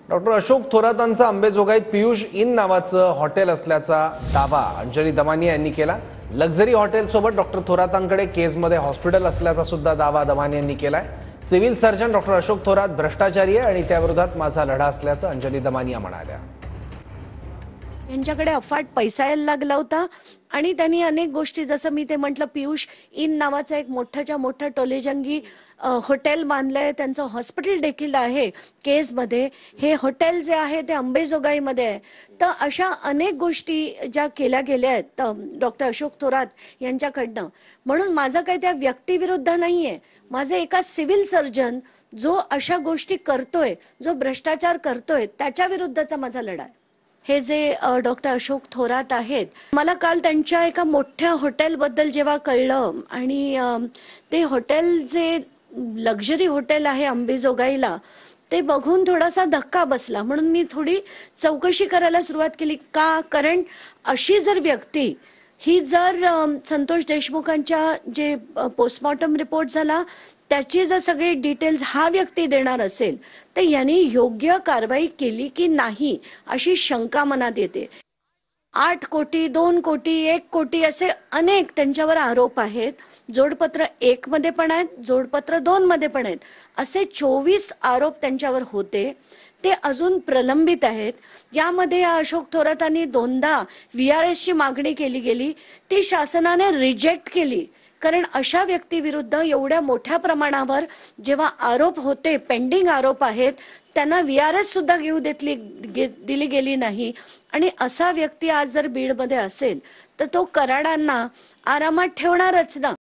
Doctor Ashok थोरातांचं अंबेजोगाईत Piyush in नावाचं hotel असल्याचा दावा अंजली दमानिया यांनी केला। लक्झरी हॉटेल सोबत डॉक्टर थोरातांकडे केजमध्ये हॉस्पिटल असल्याचा सुद्धा दावा दमानिया यांनी केलाय। Civil surgeon doctor Ashok Thorat भ्रष्टाचारी आहे आणि त्याविरोधात माझा लढा असल्याचं अंजली दमानिया म्हणाल्या। यांच्याकडे अफाट पैसा यायला लागला होता आणि त्यांनी अनेक गोष्टी, जसं मी ते म्हटलं, पीयूष इन नावाचं एक मोठ्याच्या मोठं टोलेजंगी हॉटेल बांधलंय। त्यांचं हॉस्पिटल देखील आहे केजमध्ये। हे हॉटेल जे आहे ते अंबेजोगाईमध्ये आहे। तर अशा अनेक गोष्टी ज्या केल्या गेल्या आहेत डॉक्टर अशोक थोरात यांच्याकडनं, म्हणून माझं काही त्या व्यक्तीविरुद्ध नाही आहे। माझे एका सिव्हिल सर्जन जो अशा गोष्टी करतोय, जो भ्रष्टाचार करतोय, त्याच्याविरुद्धचा माझा लढा आहे। हे जे डॉक्टर अशोक थोरात आहेत, मला काल त्यांच्या एका मोठ्या हॉटेलबद्दल जेव्हा कळलं आणि ते हॉटेल जे लक्झरी हॉटेल आहे अंबेजोगाईला, ते बघून थोडासा धक्का बसला। म्हणून मी थोडी चौकशी करायला सुरुवात केली का, कारण अशी जर व्यक्ती ही जर संतोष देशमुखांच्या जे पोस्टमॉर्टम रिपोर्ट झाला त्याची जर सगळे डिटेल्स हा व्यक्ती देणार असेल तर यांनी योग्य कारवाई केली की नाही अशी शंका मनात येते। 8 कोटी, 2 कोटी, 1 कोटी असे अनेक त्यांच्यावर आरोप आहेत। जोडपत्र 1 मध्ये पण आहेत, जोडपत्र 2 मध्ये पण आहेत। असे 24 आरोप त्यांच्यावर होते, ते अजून प्रलंबित आहेत। यामध्ये अशोक थोरातांनी 2दा VRS ची मागणी केली गेली, ती शासनाने रिजेक्ट केली। कारण अशा व्यक्तीविरुद्ध एवढ्या मोठ्या प्रमाणावर जेव्हा आरोप होते, पेंडिंग आरोप आहेत, त्यांना VRS सुद्धा दिली गेली नाही। आणि असा व्यक्ती आज जर बीडमध्ये असेल तर तो कराडांना आरामात ठेवणारच ना।